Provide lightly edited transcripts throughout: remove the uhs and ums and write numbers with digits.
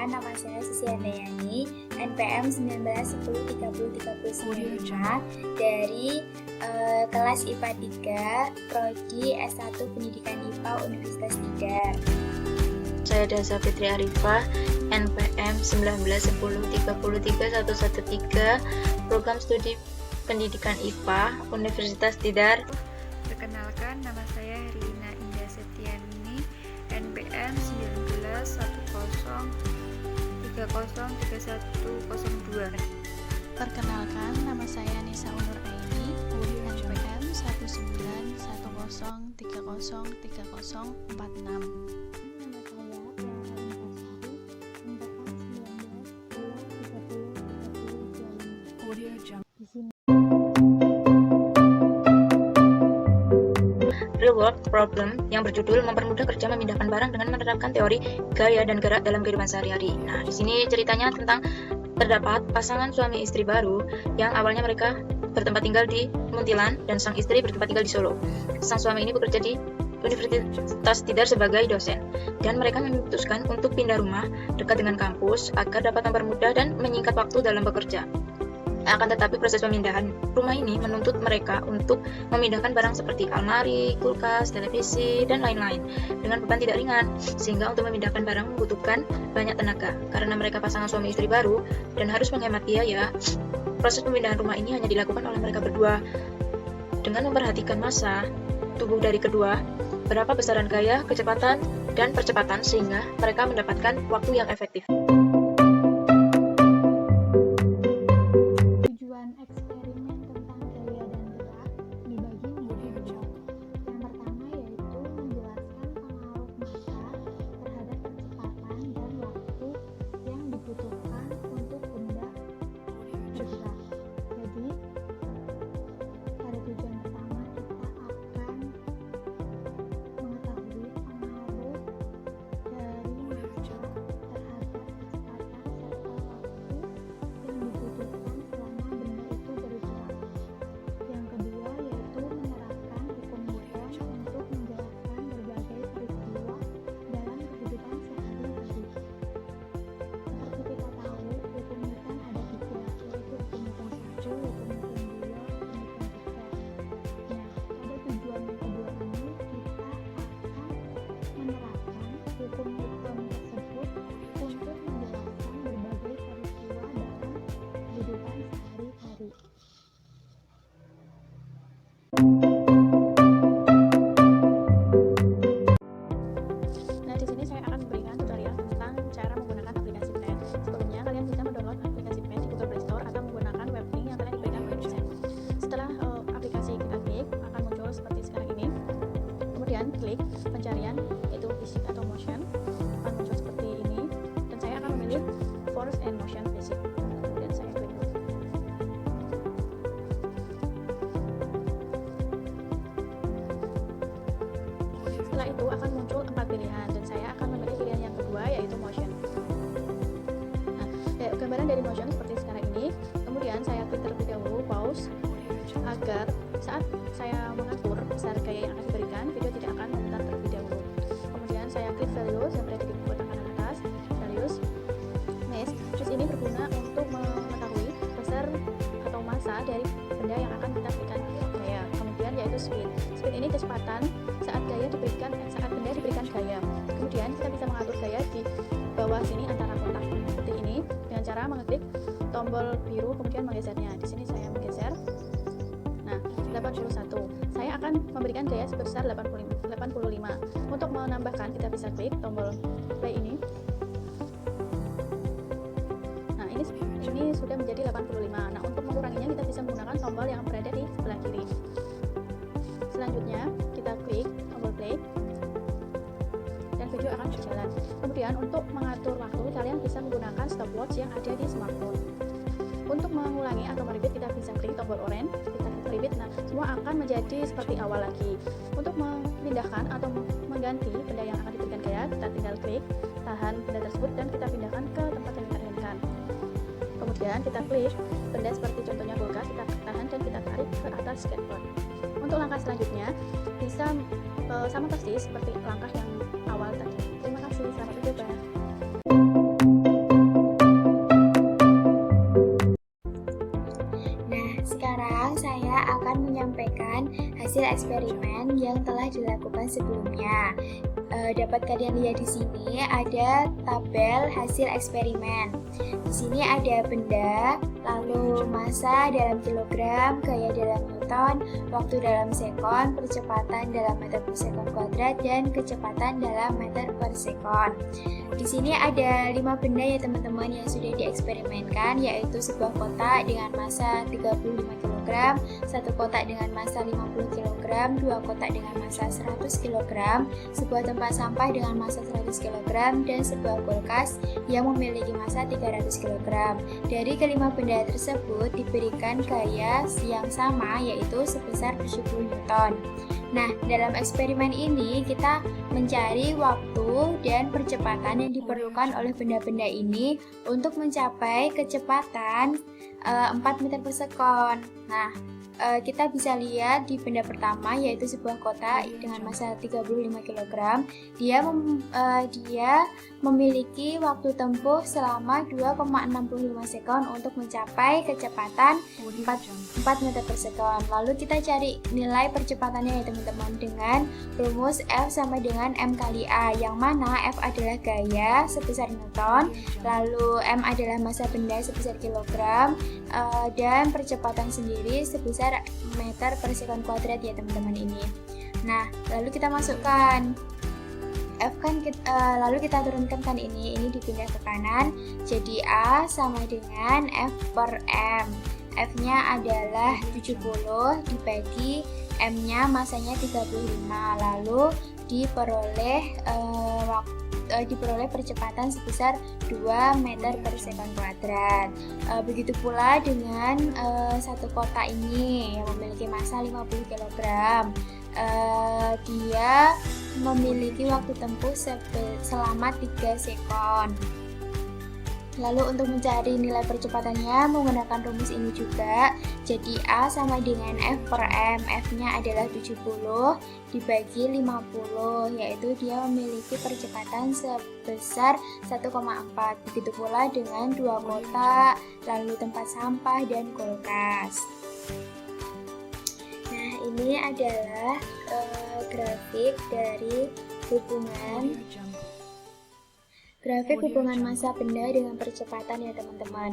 Perkenalkan, nama saya Sisi Andayani, NPM 19103039 dari kelas IPA 3, Prodi S1 Pendidikan IPA Universitas Tidar. Saya Dasa Fitri Arifah, NPM 1910303113, Program Studi Pendidikan IPA Universitas Tidar. Perkenalkan, nama saya Herlina Indah Setiani, NPM 1910303102. Perkenalkan, nama saya Nisa Unur Aini, NPM 191030303046. Real world problem yang berjudul mempermudah kerja memindahkan barang dengan menerapkan teori gaya dan gerak dalam kehidupan sehari-hari. Nah, di sini ceritanya tentang terdapat pasangan suami istri baru yang awalnya mereka bertempat tinggal di Muntilan dan sang istri bertempat tinggal di Solo. Sang suami ini bekerja di Universitas Tidar sebagai dosen, dan mereka memutuskan untuk pindah rumah dekat dengan kampus agar dapat mempermudah dan menyingkat waktu dalam bekerja. Akan tetapi proses pemindahan rumah ini menuntut mereka untuk memindahkan barang seperti almari, kulkas, televisi, dan lain-lain dengan beban tidak ringan, sehingga untuk memindahkan barang membutuhkan banyak tenaga. Karena mereka pasangan suami istri baru dan harus menghemat biaya, proses pemindahan rumah ini hanya dilakukan oleh mereka berdua dengan memperhatikan masa tubuh dari kedua, berapa besaran gaya, kecepatan, dan percepatan sehingga mereka mendapatkan waktu yang efektif. Tujuan eksperimen tentang gaya dan gerak dibagi menjadi dua. Yang pertama yaitu menjelaskan pengaruh massa terhadap kecepatan dan waktu yang dibutuhkan untuk benda bergerak. Jadi, pada tujuan pertama kita akan mengetahui pengaruh dari massa terhadap kecepatan serta waktu yang dibutuhkan selama benda itu bergerak. Yang kedua yaitu menerapkan hukum Newton untuk menjelaskan berbagai peristiwa dalam kehidupan sehari-hari. Seperti kita tahu, hukum Newton ada tiga, yaitu hukum Newton 1, hukum Newton 2, hukum Newton 3. Nah, pada tujuan yang kedua ini kita akan menerapkan hukum Newton tersebut untuk menjelaskan berbagai peristiwa dalam kehidupan sehari-hari. Nah, di sini saya akan memberikan tutorial tentang cara menggunakan aplikasi Pen. Sebelumnya, kalian bisa mendownload aplikasi Pen di Google Play Store atau menggunakan web link yang telah diberikan oleh dosen. Setelah aplikasi kita klik, akan muncul seperti sekarang ini. Kemudian klik pencarian, yaitu Basic atau Motion, akan muncul seperti ini. Dan saya akan memilih Force and Motion Basic. Kemudian saya klik. Setelah itu akan muncul 4 pilihan dan saya akan memilih pilihan yang kedua, yaitu motion. Nah, gambaran dari motion seperti sekarang ini. Kemudian saya klik terlebih dahulu pause agar saat saya mengatur besar gaya yang akan diberikan, video tidak akan memutar terlebih dahulu. Kemudian saya klik values yang berada di kotak kanan atas, values mesh. Terus ini berguna untuk mengetahui besar atau massa dari benda yang akan kita berikan gaya. Kemudian yaitu speed. Speed ini kecepatan saat benda diberikan gaya. Kemudian kita bisa mengatur gaya di bawah sini antara kotak seperti ini dengan cara mengeklik tombol biru kemudian menggesernya. Di sini saya menggeser. Nah, 81. Saya akan memberikan gaya sebesar 85. Untuk menambahkan kita bisa klik tombol play ini. Nah, ini sudah menjadi 85. Nah, untuk menguranginya kita bisa menggunakan tombol yang berada di sebelah kiri. Selanjutnya kita klik tombol play dan video akan berjalan. Kemudian untuk mengatur waktu kalian bisa menggunakan stopwatch yang ada di smartphone. Untuk mengulangi atau merepeat kita bisa klik tombol oranye, kita klik repeat. Nah, semua akan menjadi seperti awal lagi. Untuk memindahkan atau mengganti benda yang akan diberikan gaya, kita tinggal klik tahan benda tersebut dan kita pindahkan ke tempat yang kita inginkan. Kemudian kita klik benda seperti contohnya kulkas, kita tahan dan kita tarik ke atas skateboard. Untuk langkah selanjutnya bisa sama persis seperti langkah yang awal tadi. Terima kasih, selamat mencoba. hasil eksperimen yang telah dilakukan sebelumnya. Dapat kalian lihat di sini ada tabel hasil eksperimen. Di sini ada benda, lalu massa dalam kilogram, gaya dalam newton, waktu dalam sekon, percepatan dalam meter per sekon kuadrat, dan kecepatan dalam meter per sekon. Di sini ada 5 benda ya teman-teman yang sudah dieksperimenkan, yaitu sebuah kotak dengan massa 35 kg, satu kotak dengan massa 50 kg, dua kotak dengan massa 100 kg, sebuah tempat sampah dengan massa 100 kg, dan sebuah kulkas yang memiliki massa 300 kg. Dari kelima benda tersebut diberikan gaya yang sama, yaitu sebesar 70 Newton. Nah, dalam eksperimen ini kita mencari waktu dan percepatan yang diperlukan oleh benda-benda ini untuk mencapai kecepatan 4 meter per sekon. Nah, kita bisa lihat di benda pertama, yaitu sebuah kotak dengan massa 35 kg. Dia memiliki waktu tempuh selama 2,65 sekon untuk mencapai kecepatan 4 meter per sekon. Lalu kita cari nilai percepatannya ya teman-teman dengan rumus F sama dengan M kali A, yang mana F adalah gaya sebesar Newton, lalu M adalah massa benda sebesar kilogram, dan percepatan sendiri sebesar meter per sekon kuadrat ya teman-teman ini. Nah, lalu kita masukkan F kan lalu kita turunkan kan ini dipindah ke kanan, jadi A sama dengan F per M. F-nya adalah 70 dibagi M-nya masanya 35, lalu diperoleh percepatan sebesar 2 meter per sekon kuadrat. Begitu pula dengan satu kotak ini yang memiliki massa 50 kg. Dia memiliki waktu tempuh selama 3 sekon. Lalu untuk mencari nilai percepatannya menggunakan rumus ini juga. Jadi A sama dengan F per M. F-nya adalah 70 dibagi 50, yaitu dia memiliki percepatan sebesar 1,4. Begitu pula dengan dua kotak, lalu tempat sampah dan kulkas. Nah, ini adalah grafik dari grafik hubungan massa benda dengan percepatan ya teman-teman.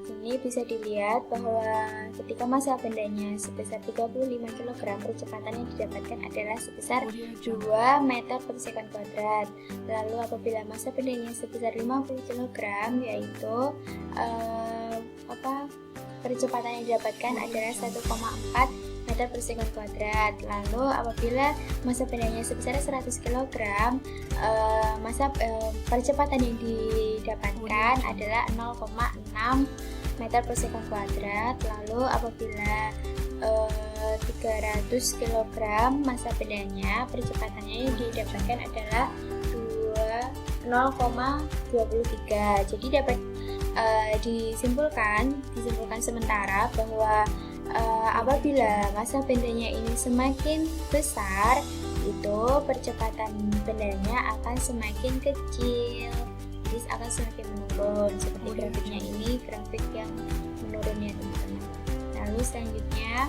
Ini bisa dilihat bahwa ketika massa bendanya sebesar 35 kg, percepatan yang didapatkan adalah sebesar 2 meter per sekon kuadrat. Lalu apabila massa bendanya sebesar 50 kg, yaitu percepatan yang didapatkan adalah 1,4 meter per sekon kuadrat. Lalu apabila massa bendanya sebesar 100 kg, percepatan yang didapatkan adalah 0,6 meter per sekon kuadrat. Lalu apabila 300 kg massa bendanya, percepatannya yang didapatkan adalah 0,23. Jadi dapat disimpulkan sementara bahwa apabila massa bendanya ini semakin besar, itu percepatan bendanya akan semakin kecil, jadi akan semakin menurun. Seperti grafiknya ini, grafik yang menurun ya teman-teman. Lalu selanjutnya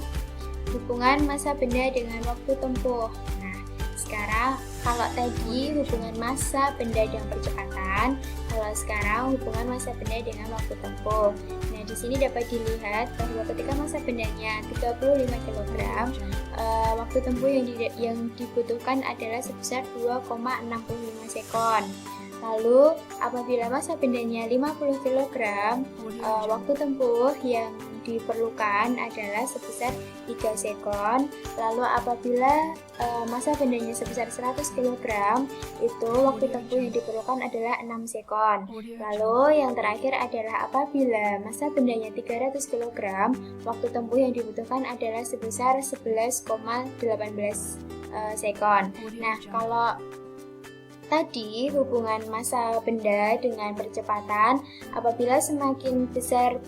hubungan massa benda dengan waktu tempuh. Nah, sekarang kalau tadi hubungan massa benda dengan percepatan, kalau sekarang hubungan massa benda dengan waktu tempuh. Nah, di sini dapat dilihat bahwa ketika massa bendanya 35 kg, waktu tempuh yang dibutuhkan adalah sebesar 2,65 sekon. Lalu apabila massa bendanya 50 kg, waktu tempuh yang diperlukan adalah sebesar 3 sekon. Lalu apabila massa bendanya sebesar 100 kg, itu waktu tempuh yang diperlukan adalah 6 sekon. Lalu yang terakhir adalah apabila massa bendanya 300 kg, waktu tempuh yang dibutuhkan adalah sebesar 11,18 sekon. Nah, kalau tadi hubungan massa benda dengan percepatan, apabila semakin besar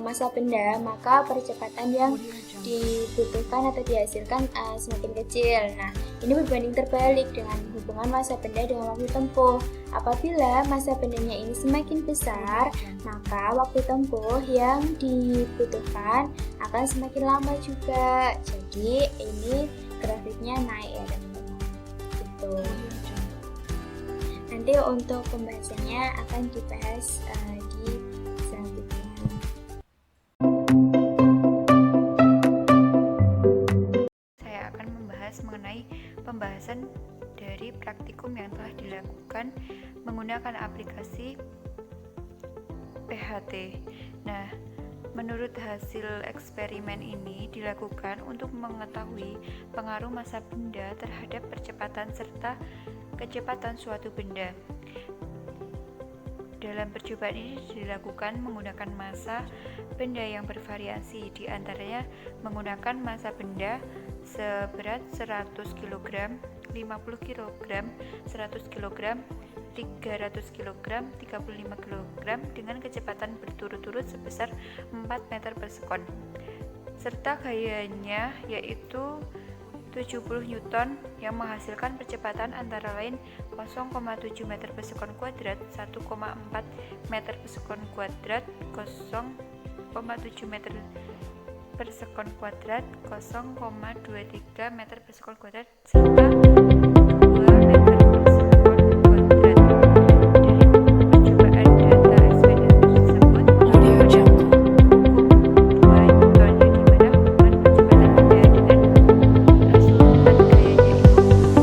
massa benda, maka percepatan yang dibutuhkan atau dihasilkan semakin kecil. Nah, ini berbanding terbalik dengan hubungan massa benda dengan waktu tempuh. Apabila massa bendanya ini semakin besar, maka waktu tempuh yang dibutuhkan akan semakin lama juga. Jadi ini grafiknya naik ya teman-teman. Gitu. Nanti untuk pembahasannya akan dibahas di selanjutnya. Saya akan membahas mengenai pembahasan dari praktikum yang telah dilakukan menggunakan aplikasi PHT. Nah, menurut hasil eksperimen ini dilakukan untuk mengetahui pengaruh massa benda terhadap percepatan serta kecepatan suatu benda. Dalam percobaan ini dilakukan menggunakan massa benda yang bervariasi, di antaranya menggunakan massa benda seberat 100 kg, 50 kg, 100 kg, 300 kg, 35 kg dengan kecepatan berturut-turut sebesar 4 meter per sekon. Serta gayanya yaitu 70 Newton yang menghasilkan percepatan antara lain 0,7 meter per sekon kuadrat, 1,4 meter per sekon kuadrat, 0,7 meter per sekon kuadrat, 0,23 meter per sekon kuadrat, serta 2 meter per sekon kuadrat. Dari percobaan data eksperimen tersebut, hukum 2 Newton, di mana hubungan percepatan benda dengan resultan gayanya itu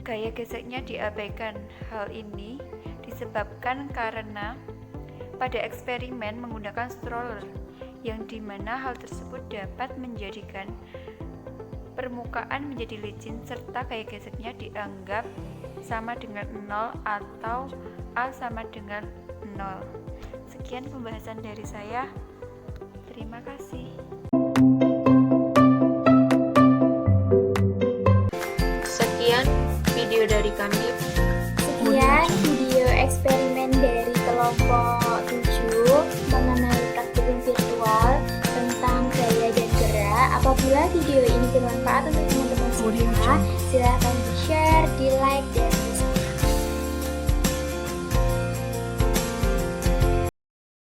gaya geseknya diabaikan. Hal ini disebabkan karena pada eksperimen menggunakan stroller, yang dimana hal tersebut dapat menjadikan permukaan menjadi licin serta gaya geseknya dianggap sama dengan 0 atau A sama dengan 0. Sekian pembahasan dari saya. Terima kasih. Sekian video dari kami. Sekian video eksperimen dari kelompok 7 mengenai praktikum virtual tentang gaya dan gerak. Apabila video ini bermanfaat untuk teman-teman semua, silahkan di-share, di-like, dan